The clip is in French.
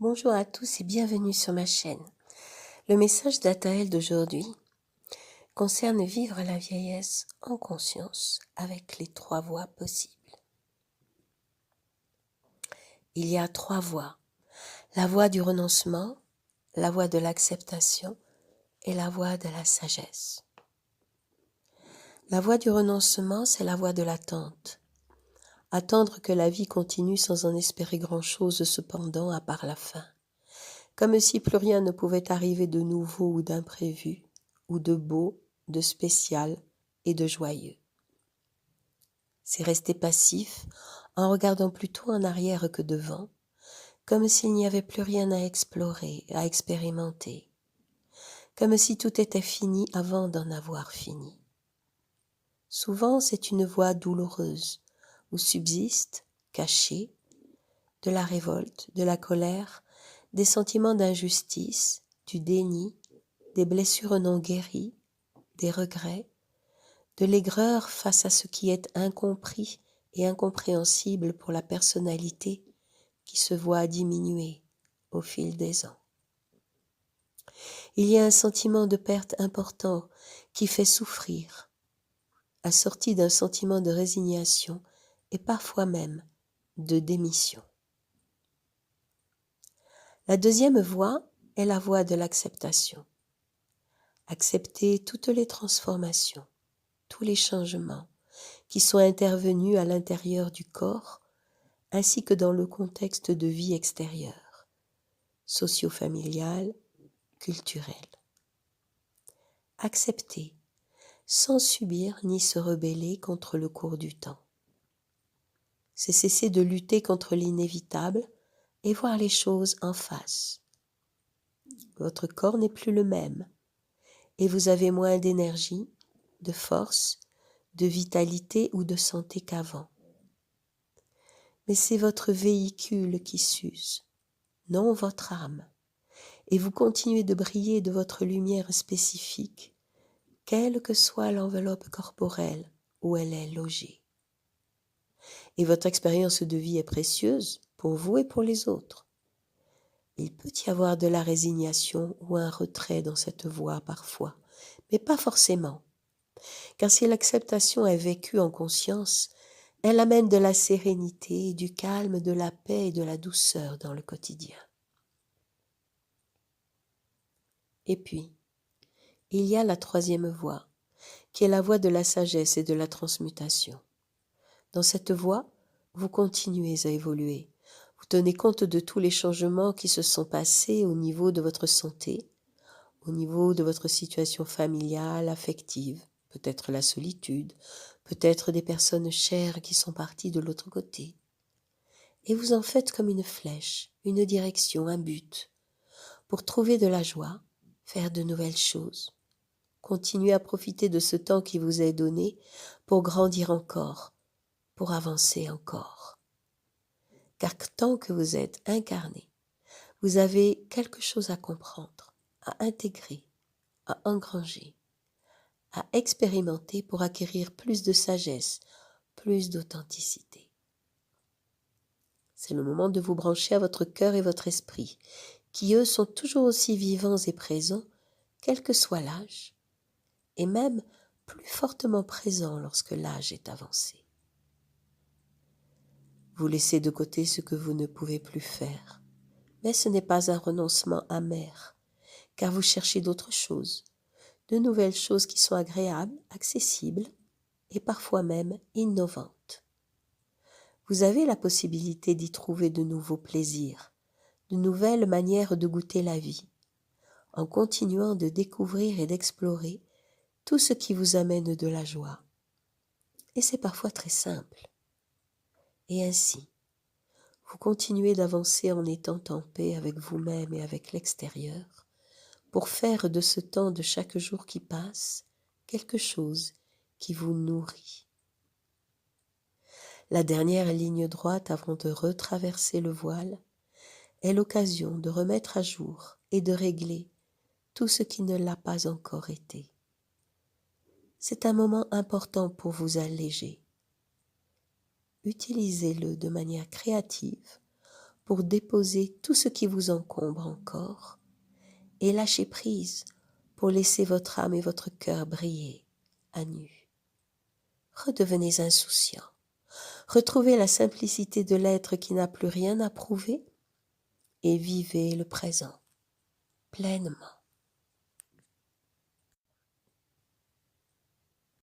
Bonjour à tous et bienvenue sur ma chaîne. Le message d'Athaël d'aujourd'hui concerne vivre la vieillesse en conscience avec les 3 voies possibles. Il y a 3 voies. La voie du renoncement, la voie de l'acceptation et la voie de la sagesse. La voie du renoncement, c'est la voie de l'attente. Attendre que la vie continue sans en espérer grand-chose cependant à part la fin. Comme si plus rien ne pouvait arriver de nouveau ou d'imprévu, ou de beau, de spécial et de joyeux. C'est rester passif en regardant plutôt en arrière que devant, comme s'il n'y avait plus rien à explorer, à expérimenter, comme si tout était fini avant d'en avoir fini. Souvent, c'est une voie douloureuse, où subsistent, cachés, de la révolte, de la colère, des sentiments d'injustice, du déni, des blessures non guéries, des regrets, de l'aigreur face à ce qui est incompris et incompréhensible pour la personnalité qui se voit diminuer au fil des ans. Il y a un sentiment de perte important qui fait souffrir, assorti d'un sentiment de résignation et parfois même de démission. La deuxième voie est la voie de l'acceptation. Accepter toutes les transformations, tous les changements qui sont intervenus à l'intérieur du corps ainsi que dans le contexte de vie extérieure, socio-familiale, culturelle. Accepter sans subir ni se rebeller contre le cours du temps. C'est cesser de lutter contre l'inévitable et voir les choses en face. Votre corps n'est plus le même et vous avez moins d'énergie, de force, de vitalité ou de santé qu'avant. Mais c'est votre véhicule qui s'use, non votre âme, et vous continuez de briller de votre lumière spécifique, quelle que soit l'enveloppe corporelle où elle est logée. Et votre expérience de vie est précieuse pour vous et pour les autres. Il peut y avoir de la résignation ou un retrait dans cette voie parfois, mais pas forcément. Car si l'acceptation est vécue en conscience, elle amène de la sérénité, du calme, de la paix et de la douceur dans le quotidien. Et puis, il y a la troisième voie, qui est la voie de la sagesse et de la transmutation. Dans cette voie, vous continuez à évoluer. Vous tenez compte de tous les changements qui se sont passés au niveau de votre santé, au niveau de votre situation familiale, affective, peut-être la solitude, peut-être des personnes chères qui sont parties de l'autre côté. Et vous en faites comme une flèche, une direction, un but, pour trouver de la joie, faire de nouvelles choses. Continuez à profiter de ce temps qui vous est donné pour grandir encore, pour avancer encore. Car tant que vous êtes incarné, vous avez quelque chose à comprendre, à intégrer, à engranger, à expérimenter pour acquérir plus de sagesse, plus d'authenticité. C'est le moment de vous brancher à votre cœur et votre esprit, qui eux sont toujours aussi vivants et présents, quel que soit l'âge, et même plus fortement présents lorsque l'âge est avancé. Vous laissez de côté ce que vous ne pouvez plus faire, mais ce n'est pas un renoncement amer, car vous cherchez d'autres choses, de nouvelles choses qui sont agréables, accessibles et parfois même innovantes. Vous avez la possibilité d'y trouver de nouveaux plaisirs, de nouvelles manières de goûter la vie, en continuant de découvrir et d'explorer tout ce qui vous amène de la joie. Et c'est parfois très simple. Et ainsi, vous continuez d'avancer en étant en paix avec vous-même et avec l'extérieur, pour faire de ce temps de chaque jour qui passe quelque chose qui vous nourrit. La dernière ligne droite avant de retraverser le voile est l'occasion de remettre à jour et de régler tout ce qui ne l'a pas encore été. C'est un moment important pour vous alléger. Utilisez-le de manière créative pour déposer tout ce qui vous encombre encore et lâcher prise pour laisser votre âme et votre cœur briller à nu. Redevenez insouciant. Retrouvez la simplicité de l'être qui n'a plus rien à prouver et vivez le présent pleinement.